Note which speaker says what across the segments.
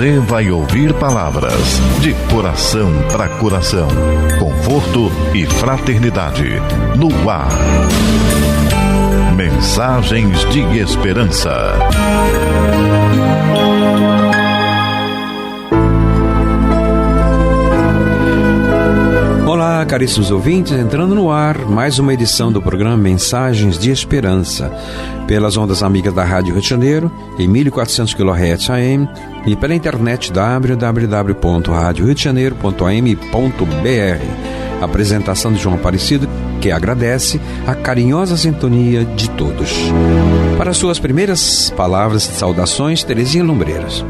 Speaker 1: Você vai ouvir palavras de coração para coração, conforto e fraternidade, no ar. Mensagens de esperança.
Speaker 2: Olá, caríssimos ouvintes, entrando no ar mais uma edição do programa Mensagens de Esperança, pelas ondas amigas da Rádio Rio de Janeiro, em 1400 kHz AM, e pela internet www.radioriodejaneiro.am.br. Apresentação de João Aparecido, que agradece a carinhosa sintonia de todos. Para suas primeiras palavras de saudações, Terezinha Lumbreiras.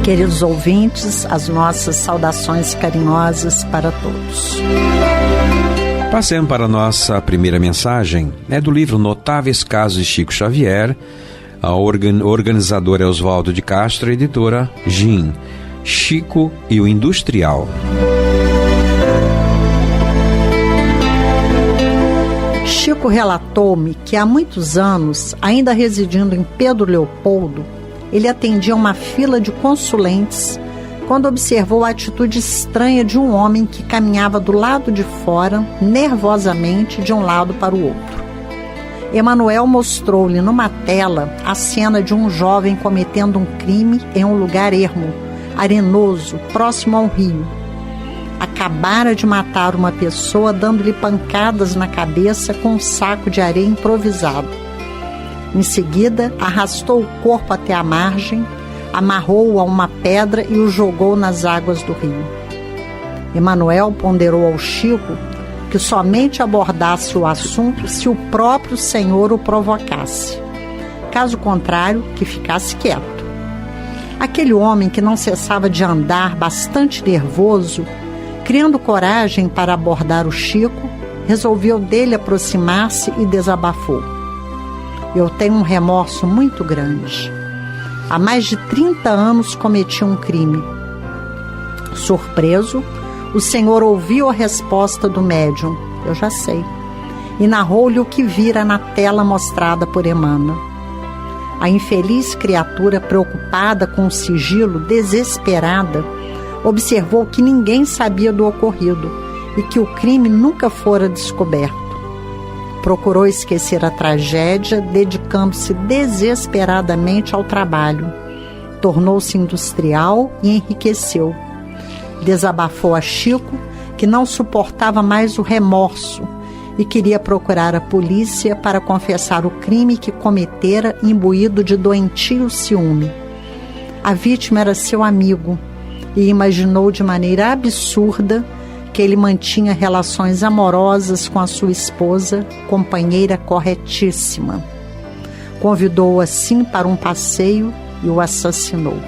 Speaker 3: Queridos ouvintes, as nossas saudações carinhosas para todos.
Speaker 2: Passemos para a nossa primeira mensagem. É do livro Notáveis Casos de Chico Xavier. A organizadora é Oswaldo de Castro, a editora GIN. Chico e o Industrial.
Speaker 3: Chico relatou-me que há muitos anos, ainda residindo em Pedro Leopoldo, ele atendia uma fila de consulentes quando observou a atitude estranha de um homem que caminhava do lado de fora, nervosamente, de um lado para o outro. Emanuel mostrou-lhe numa tela a cena de um jovem cometendo um crime em um lugar ermo, arenoso, próximo a um rio. Acabara de matar uma pessoa dando-lhe pancadas na cabeça com um saco de areia improvisado. Em seguida, arrastou o corpo até a margem, amarrou-o a uma pedra e o jogou nas águas do rio. Emanuel ponderou ao Chico que somente abordasse o assunto se o próprio Senhor o provocasse. Caso contrário, que ficasse quieto. Aquele homem que não cessava de andar, bastante nervoso, criando coragem para abordar o Chico, resolveu dele aproximar-se e desabafou. Eu tenho um remorso muito grande. Há mais de 30 anos cometi um crime. Surpreso, o Senhor ouviu a resposta do médium, eu já sei, e narrou-lhe o que vira na tela mostrada por Emmanuel. A infeliz criatura, preocupada com o sigilo, desesperada, observou que ninguém sabia do ocorrido e que o crime nunca fora descoberto. Procurou esquecer a tragédia, dedicando-se desesperadamente ao trabalho. Tornou-se industrial e enriqueceu. Desabafou a Chico, que não suportava mais o remorso e queria procurar a polícia para confessar o crime que cometera, imbuído de doentio ciúme. A vítima era seu amigo e imaginou de maneira absurda que ele mantinha relações amorosas com a sua esposa, companheira corretíssima. Convidou-o assim para um passeio e o assassinou.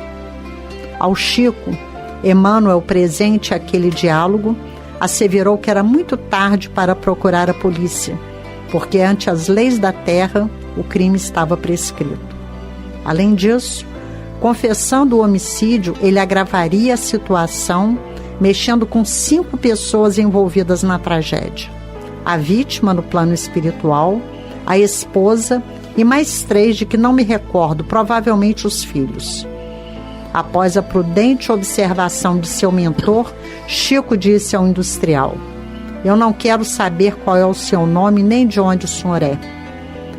Speaker 3: Ao Chico, Emmanuel, presente àquele diálogo, asseverou que era muito tarde para procurar a polícia, porque ante as leis da terra o crime estava prescrito. Além disso, confessando o homicídio, ele agravaria a situação, mexendo com 5 pessoas envolvidas na tragédia. A vítima no plano espiritual, a esposa e mais 3 de que não me recordo, provavelmente os filhos. Após a prudente observação de seu mentor, Chico disse ao industrial: eu não quero saber qual é o seu nome nem de onde o senhor é.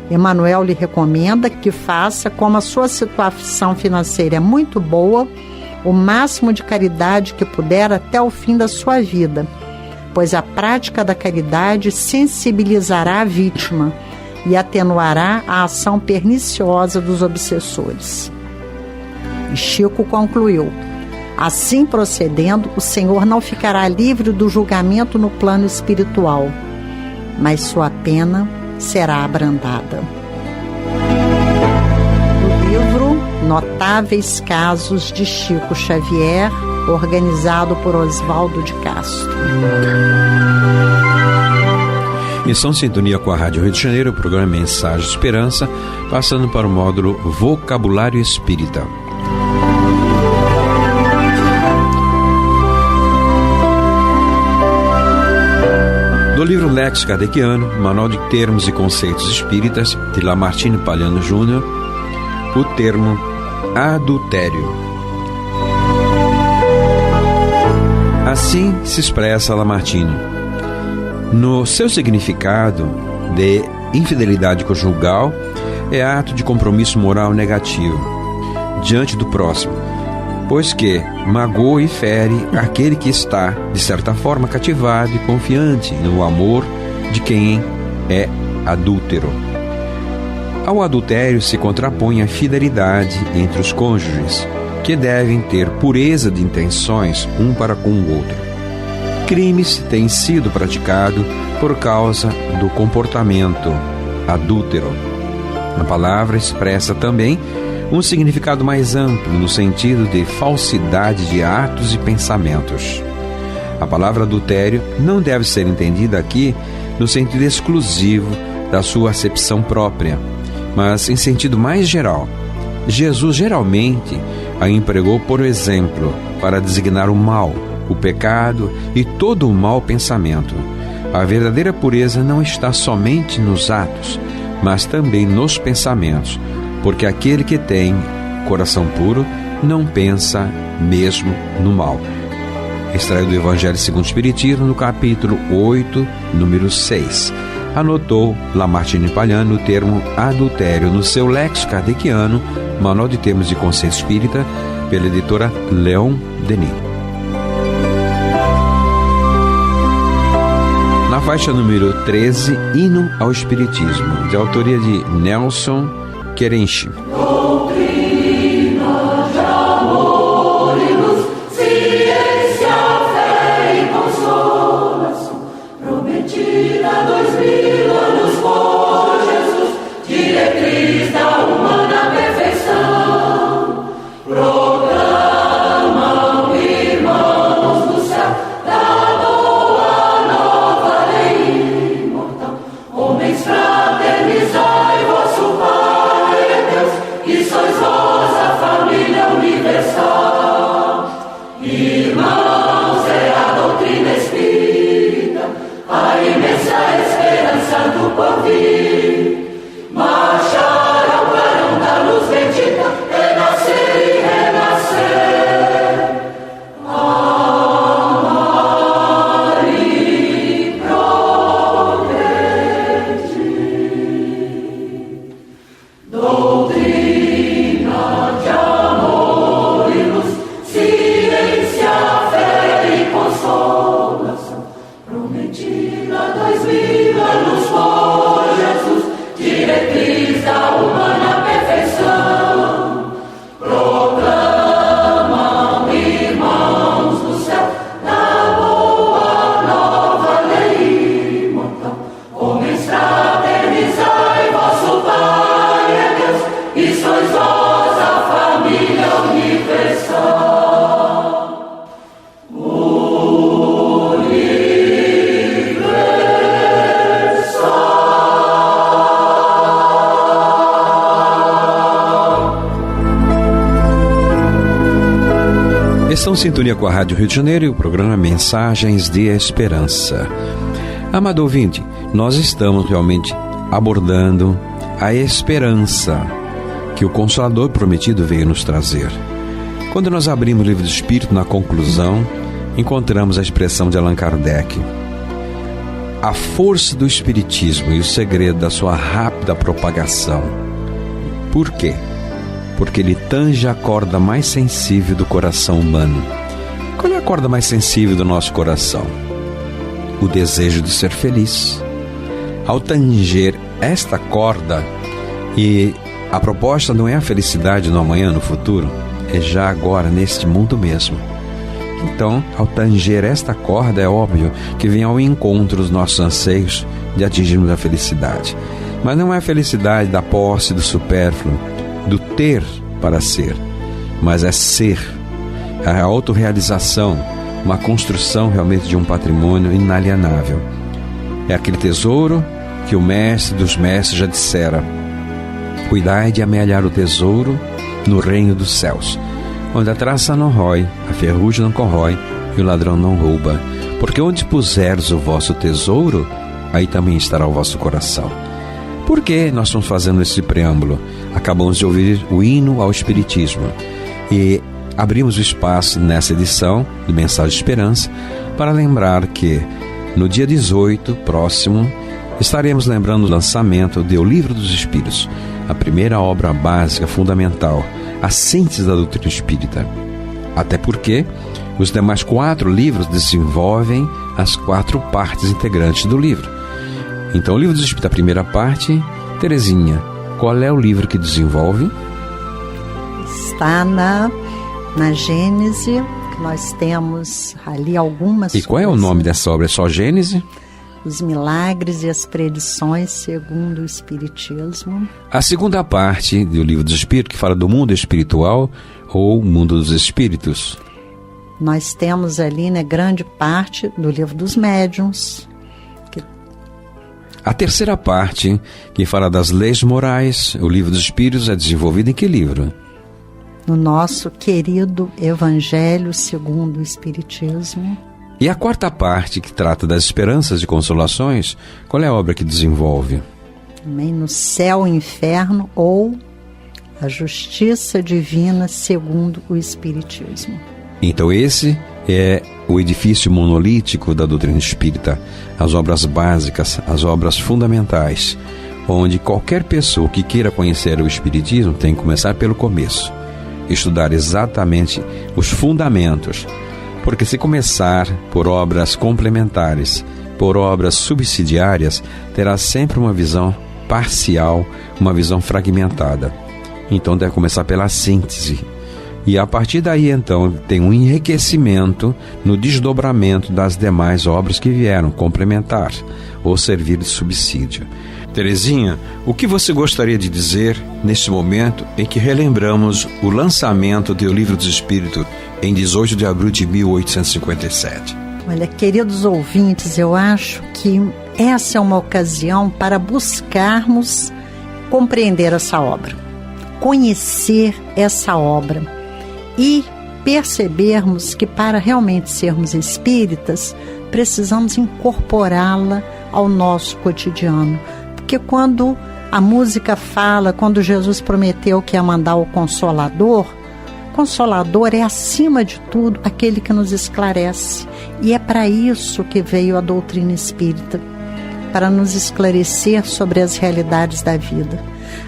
Speaker 3: Emanuel lhe recomenda que faça, como a sua situação financeira é muito boa, o máximo de caridade que puder até o fim da sua vida, pois a prática da caridade sensibilizará a vítima e atenuará a ação perniciosa dos obsessores. E Chico concluiu: assim procedendo, o Senhor não ficará livre do julgamento no plano espiritual, mas sua pena será abrandada. Notáveis Casos de Chico Xavier, organizado por Oswaldo de Castro.
Speaker 2: Em sintonia com a Rádio Rio de Janeiro, o programa Mensagem de Esperança, passando para o módulo Vocabulário Espírita. Do livro Lex Kardeciano, Manual de Termos e Conceitos Espíritas, de Lamartine Palhano Júnior, o termo adultério. Assim se expressa Lamartine. No seu significado de infidelidade conjugal, é ato de compromisso moral negativo diante do próximo, pois que magoa e fere aquele que está, de certa forma, cativado e confiante no amor de quem é adúltero. Ao adultério se contrapõe a fidelidade entre os cônjuges, que devem ter pureza de intenções um para com o outro. Crimes têm sido praticados por causa do comportamento adúltero. A palavra expressa também um significado mais amplo no sentido de falsidade de atos e pensamentos. A palavra adultério não deve ser entendida aqui no sentido exclusivo da sua acepção própria, mas em sentido mais geral. Jesus geralmente a empregou, por exemplo, para designar o mal, o pecado e todo o mau pensamento. A verdadeira pureza não está somente nos atos, mas também nos pensamentos, porque aquele que tem coração puro não pensa mesmo no mal. Extraído do Evangelho segundo o Espiritismo, no capítulo 8, número 6. Anotou Lamartine Palhano o termo adultério no seu Lexo Kardeciano, Manual de Termos de Consciência Espírita, pela editora Leon Denis. Na faixa número 13, Hino ao Espiritismo, de autoria de Nelson Querenche. Estão em sintonia com a Rádio Rio de Janeiro e o programa Mensagens de Esperança. Amado ouvinte, nós estamos realmente abordando a esperança que o Consolador prometido veio nos trazer. Quando nós abrimos o Livro do Espírito, na conclusão, encontramos a expressão de Allan Kardec: a força do Espiritismo e o segredo da sua rápida propagação. Por quê? Porque ele tange a corda mais sensível do coração humano. Qual é a corda mais sensível do nosso coração? O desejo de ser feliz. Ao tanger esta corda, e a proposta não é a felicidade no amanhã, no futuro, é já agora, neste mundo mesmo. Então, ao tanger esta corda, é óbvio que vem ao encontro dos nossos anseios de atingirmos a felicidade. Mas não é a felicidade da posse, do supérfluo, do ter para ser, mas é ser, a autorrealização, uma construção realmente de um patrimônio inalienável. É aquele tesouro que o mestre dos mestres já dissera: cuidai de amealhar o tesouro no reino dos céus, onde a traça não rói, a ferrugem não corrói e o ladrão não rouba, porque onde puseres o vosso tesouro, aí também estará o vosso coração. Por que nós estamos fazendo esse preâmbulo? Acabamos de ouvir o hino ao Espiritismo. E abrimos o espaço nessa edição do Mensagem de Esperança para lembrar que no dia 18 próximo estaremos lembrando o lançamento do Livro dos Espíritos, a primeira obra básica, fundamental, a síntese da doutrina espírita. Até porque os demais 4 livros desenvolvem as 4 partes integrantes do livro. Então, o Livro dos Espíritos, a primeira parte. Terezinha, qual é o livro que desenvolve?
Speaker 3: Está na Gênese, que nós temos ali algumas
Speaker 2: E qual é o nome dessa obra? É só Gênese?
Speaker 3: Os Milagres e as Predições segundo o Espiritismo.
Speaker 2: A segunda parte do Livro dos Espíritos, que fala do mundo espiritual ou mundo dos espíritos.
Speaker 3: Nós temos ali, né, grande parte do Livro dos Médiuns.
Speaker 2: A terceira parte, que fala das leis morais, o Livro dos Espíritos, é desenvolvido em que livro?
Speaker 3: No nosso querido Evangelho segundo o Espiritismo.
Speaker 2: E a quarta parte, que trata das esperanças e consolações, qual é a obra que desenvolve?
Speaker 3: Também no Céu e Inferno, ou a Justiça Divina segundo o Espiritismo.
Speaker 2: Então esse é o edifício monolítico da doutrina espírita, as obras básicas, as obras fundamentais, onde qualquer pessoa que queira conhecer o Espiritismo tem que começar pelo começo, estudar exatamente os fundamentos, porque se começar por obras complementares, por obras subsidiárias, terá sempre uma visão parcial, uma visão fragmentada. Então deve começar pela síntese. E a partir daí, então, tem um enriquecimento no desdobramento das demais obras que vieram complementar ou servir de subsídio. Terezinha, o que você gostaria de dizer neste momento em que relembramos o lançamento do Livro dos Espíritos em 18 de abril de 1857?
Speaker 3: Olha, queridos ouvintes, eu acho que essa é uma ocasião para buscarmos compreender essa obra, conhecer essa obra e percebermos que para realmente sermos espíritas, precisamos incorporá-la ao nosso cotidiano. Porque quando a música fala, quando Jesus prometeu que ia mandar o Consolador é, acima de tudo, aquele que nos esclarece. E é para isso que veio a doutrina espírita, para nos esclarecer sobre as realidades da vida.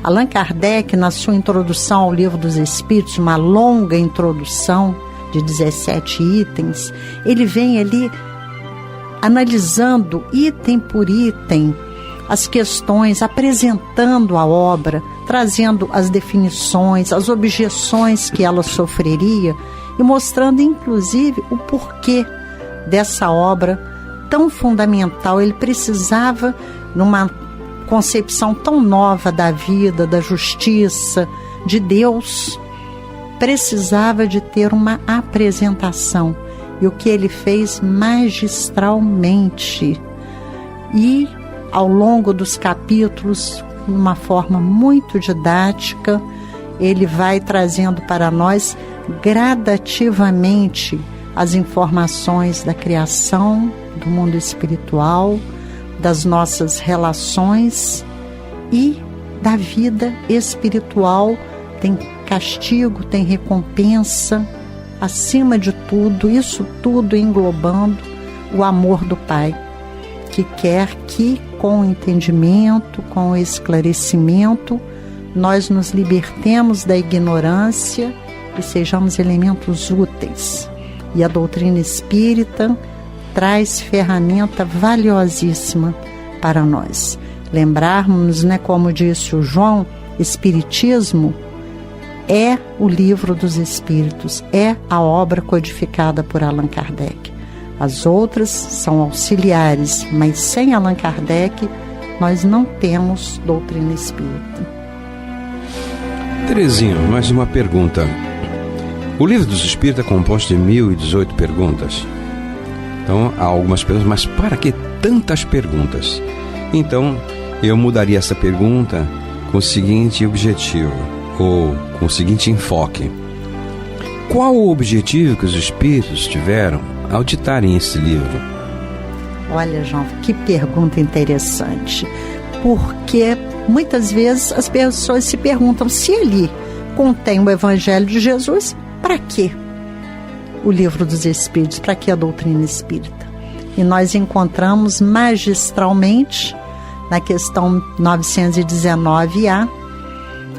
Speaker 3: Allan Kardec, na sua introdução ao Livro dos Espíritos, uma longa introdução de 17 itens, ele vem ali analisando item por item as questões, apresentando a obra, trazendo as definições, as objeções que ela sofreria e mostrando inclusive o porquê dessa obra tão fundamental. Ele precisava, numa concepção tão nova da vida, da justiça, de Deus, precisava de ter uma apresentação. E o que ele fez magistralmente. E ao longo dos capítulos, de uma forma muito didática, ele vai trazendo para nós gradativamente as informações da criação, do mundo espiritual, das nossas relações e da vida espiritual. Tem castigo, tem recompensa, acima de tudo, isso tudo englobando o amor do Pai, que quer que com o entendimento, com o esclarecimento, nós nos libertemos da ignorância e sejamos elementos úteis. E a doutrina espírita traz ferramenta valiosíssima para nós. Lembrarmos, né, como disse o João, Espiritismo é o Livro dos Espíritos, é a obra codificada por Allan Kardec. As outras são auxiliares, mas sem Allan Kardec nós não temos doutrina espírita.
Speaker 2: Terezinha, mais uma pergunta. O Livro dos Espíritos é composto de 1018 perguntas. Então, há algumas perguntas, mas para que tantas perguntas? Então, eu mudaria essa pergunta com o seguinte objetivo, ou com o seguinte enfoque. Qual o objetivo que os Espíritos tiveram ao ditarem esse livro?
Speaker 3: Olha, João, que pergunta interessante. Porque muitas vezes as pessoas se perguntam, se ali contém o Evangelho de Jesus, para quê o Livro dos Espíritos? Para que a doutrina espírita? E nós encontramos magistralmente, na questão 919A,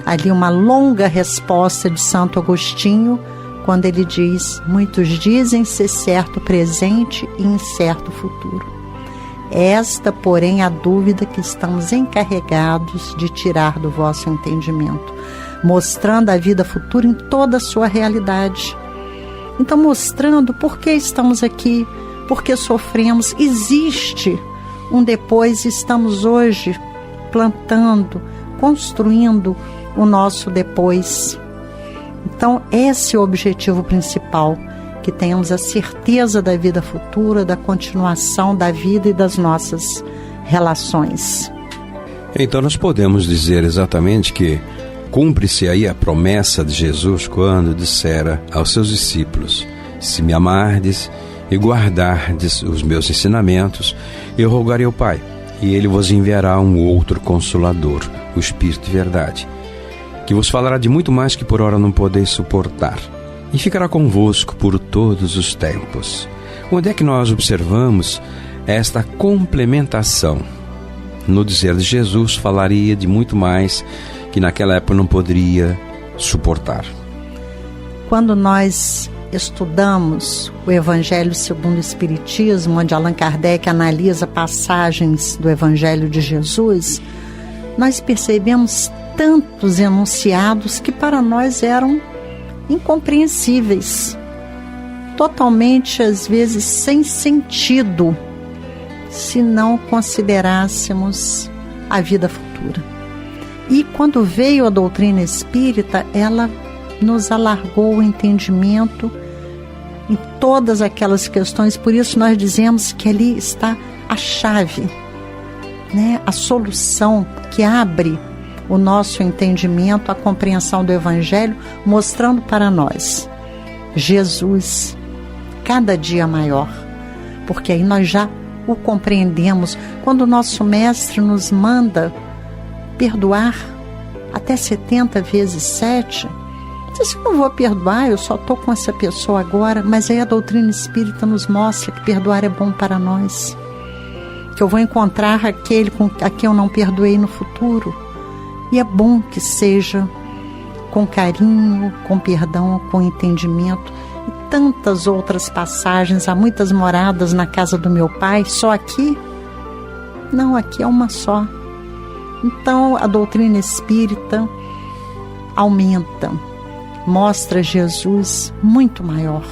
Speaker 3: ali uma longa resposta de Santo Agostinho, quando ele diz: muitos dizem ser certo presente e incerto futuro. Esta, porém, a dúvida que estamos encarregados de tirar do vosso entendimento, mostrando a vida futura em toda a sua realidade. Então, mostrando por que estamos aqui, por que sofremos. Existe um depois, estamos hoje plantando, construindo o nosso depois. Então, esse é o objetivo principal, que tenhamos a certeza da vida futura, da continuação da vida e das nossas relações.
Speaker 2: Então, nós podemos dizer exatamente que cumpre-se aí a promessa de Jesus quando dissera aos seus discípulos: se me amardes e guardardes os meus ensinamentos, eu rogarei ao Pai, e ele vos enviará um outro Consolador, o Espírito de Verdade, que vos falará de muito mais que por ora não podeis suportar, e ficará convosco por todos os tempos. Onde é que nós observamos esta complementação? No dizer de Jesus, falaria de muito mais que naquela época não poderia suportar.
Speaker 3: Quando nós estudamos o Evangelho segundo o Espiritismo, onde Allan Kardec analisa passagens do Evangelho de Jesus, nós percebemos tantos enunciados que para nós eram incompreensíveis, totalmente, às vezes, sem sentido, se não considerássemos a vida futura. E quando veio a doutrina espírita, ela nos alargou o entendimento em todas aquelas questões. Por isso nós dizemos que ali está a chave, né? A solução que abre o nosso entendimento, a compreensão do Evangelho, mostrando para nós Jesus cada dia maior, porque aí nós já o compreendemos. Quando o nosso mestre nos manda perdoar até 70 vezes 7, se eu não vou perdoar, eu só estou com essa pessoa agora, mas aí a doutrina espírita nos mostra que perdoar é bom para nós, que eu vou encontrar aquele a quem eu não perdoei no futuro, e é bom que seja com carinho, com perdão, com entendimento. E tantas outras passagens, há muitas moradas na casa do meu pai, só aqui? Não, aqui é uma só. Então a doutrina espírita aumenta, mostra Jesus muito maior.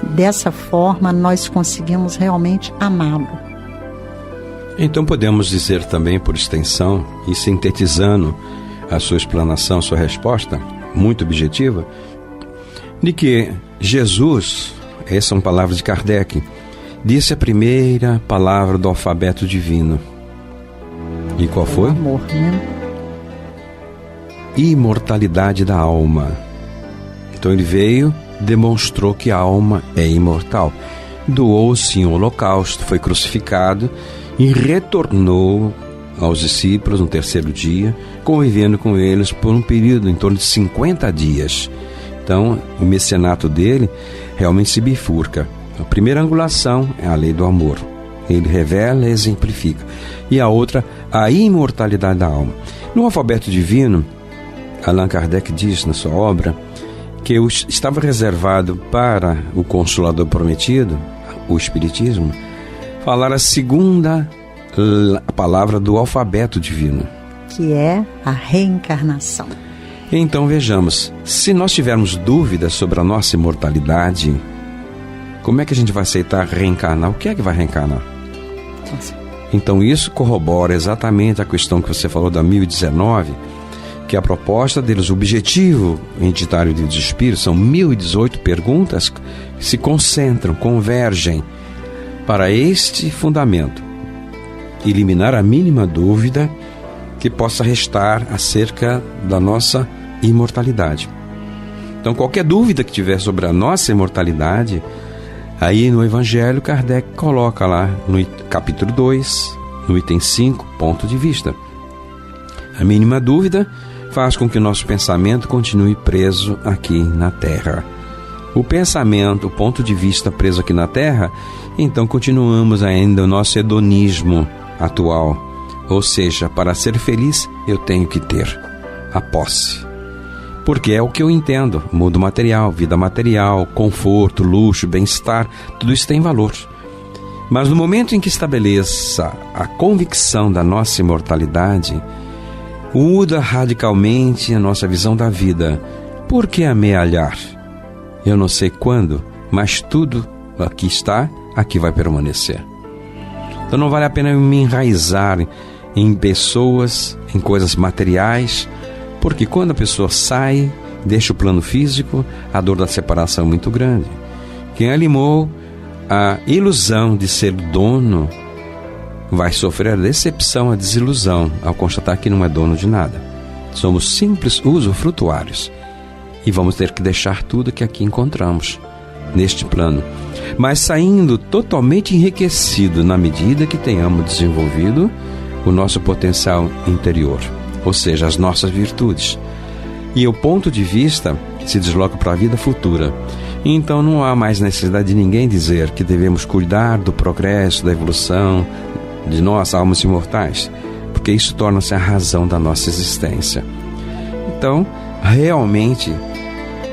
Speaker 3: Dessa forma nós conseguimos realmente amá-lo.
Speaker 2: Então podemos dizer também, por extensão e sintetizando a sua explanação, a sua resposta muito objetiva, de que Jesus, essas são palavras de Kardec, disse a primeira palavra do alfabeto divino. E qual foi?
Speaker 3: O amor, né?
Speaker 2: Imortalidade da alma. Então ele veio, demonstrou que a alma é imortal. Doou-se em holocausto, foi crucificado e retornou aos discípulos no terceiro dia, convivendo com eles por um período em torno de 50 dias. Então, o mecenato dele realmente se bifurca. A primeira angulação é a lei do amor. Ele revela e exemplifica. E a outra, a imortalidade da alma. No alfabeto divino, Allan Kardec diz na sua obra que estava reservado para o Consolador prometido, o Espiritismo, falar a segunda palavra do alfabeto divino,
Speaker 3: que é a reencarnação.
Speaker 2: Então vejamos, se nós tivermos dúvidas sobre a nossa imortalidade, como é que a gente vai aceitar reencarnar? O que é que vai reencarnar? Então isso corrobora exatamente a questão que você falou da 1019, que a proposta deles, o objetivo identitário dos espíritos, são 1018 perguntas que se concentram, convergem para este fundamento: eliminar a mínima dúvida que possa restar acerca da nossa imortalidade. Então, qualquer dúvida que tiver sobre a nossa imortalidade, aí no Evangelho, Kardec coloca lá no capítulo 2, no item 5, ponto de vista. A mínima dúvida faz com que o nosso pensamento continue preso aqui na Terra. O pensamento, o ponto de vista preso aqui na Terra, então continuamos ainda o nosso hedonismo atual. Ou seja, para ser feliz, eu tenho que ter a posse. Porque é o que eu entendo: mundo material, vida material, conforto, luxo, bem-estar, tudo isso tem valor. Mas no momento em que estabeleça a convicção da nossa imortalidade, muda radicalmente a nossa visão da vida. Por que amealhar? Eu não sei quando, mas tudo aqui está, aqui vai permanecer. Então não vale a pena me enraizar em pessoas, em coisas materiais, porque quando a pessoa sai, deixa o plano físico, a dor da separação é muito grande. Quem animou a ilusão de ser dono vai sofrer a decepção, a desilusão ao constatar que não é dono de nada. Somos simples usufrutuários e vamos ter que deixar tudo que aqui encontramos neste plano, mas saindo totalmente enriquecido na medida que tenhamos desenvolvido o nosso potencial interior, ou seja, as nossas virtudes. E o ponto de vista se desloca para a vida futura. Então não há mais necessidade de ninguém dizer que devemos cuidar do progresso, da evolução de nós, almas imortais, porque isso torna-se a razão da nossa existência. Então, realmente,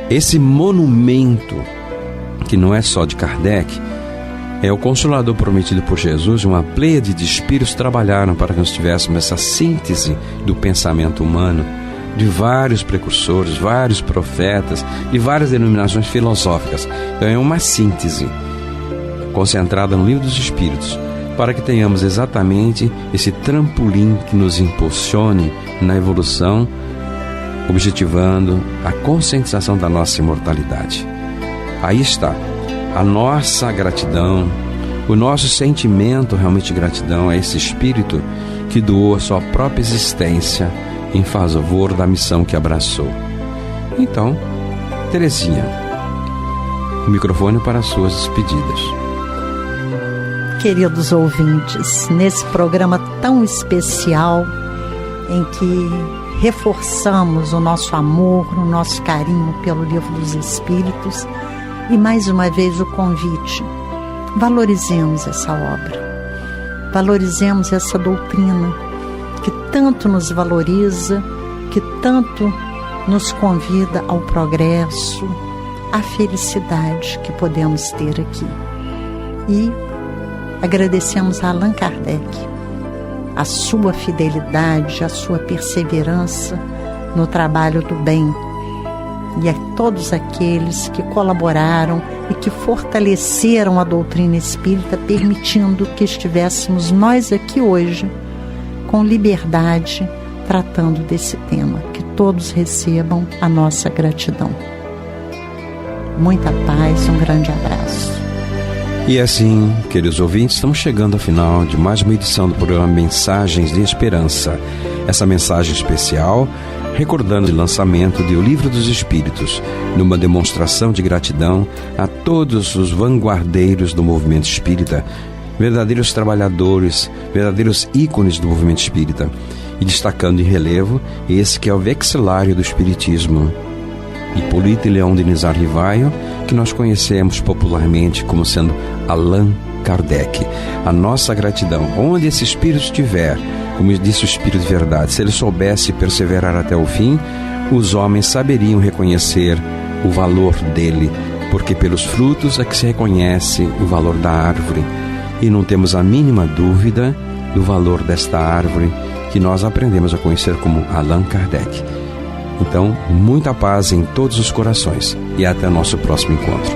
Speaker 2: esse monumento, que não é só de Kardec, é o Consolador prometido por Jesus, uma pleiade de espíritos trabalharam para que nós tivéssemos essa síntese do pensamento humano, de vários precursores, vários profetas, de várias denominações filosóficas. Então é uma síntese concentrada no Livro dos Espíritos, para que tenhamos exatamente esse trampolim que nos impulsione na evolução, objetivando a conscientização da nossa imortalidade. Aí está a nossa gratidão, o nosso sentimento realmente de gratidão a esse Espírito que doou a sua própria existência em favor da missão que abraçou. Então, Terezinha, o microfone para as suas despedidas.
Speaker 3: Queridos ouvintes, nesse programa tão especial em que reforçamos o nosso amor, o nosso carinho pelo Livro dos Espíritos, e mais uma vez o convite: valorizemos essa obra, valorizemos essa doutrina que tanto nos valoriza, que tanto nos convida ao progresso, à felicidade que podemos ter aqui. E agradecemos a Allan Kardec, a sua fidelidade, a sua perseverança no trabalho do bem, e a todos aqueles que colaboraram e que fortaleceram a doutrina espírita, permitindo que estivéssemos nós aqui hoje com liberdade tratando desse tema. Que todos recebam a nossa gratidão. Muita paz, um grande abraço.
Speaker 2: E assim, queridos ouvintes, estamos chegando ao final de mais uma edição do programa Mensagens de Esperança. Essa mensagem especial recordando o lançamento de O Livro dos Espíritos, numa demonstração de gratidão a todos os vanguardeiros do movimento espírita, verdadeiros trabalhadores, verdadeiros ícones do movimento espírita, e destacando em relevo esse que é o vexelário do espiritismo, Hipólito Leão Denis Rivaio, que nós conhecemos popularmente como sendo Allan Kardec. A nossa gratidão, onde esse espírito estiver, como disse o Espírito de Verdade, se ele soubesse perseverar até o fim, os homens saberiam reconhecer o valor dele, porque pelos frutos é que se reconhece o valor da árvore, e não temos a mínima dúvida do valor desta árvore que nós aprendemos a conhecer como Allan Kardec. Então, muita paz em todos os corações e até o nosso próximo encontro.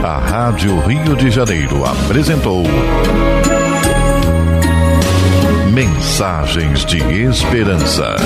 Speaker 1: A Rádio Rio de Janeiro apresentou Mensagens de Esperança.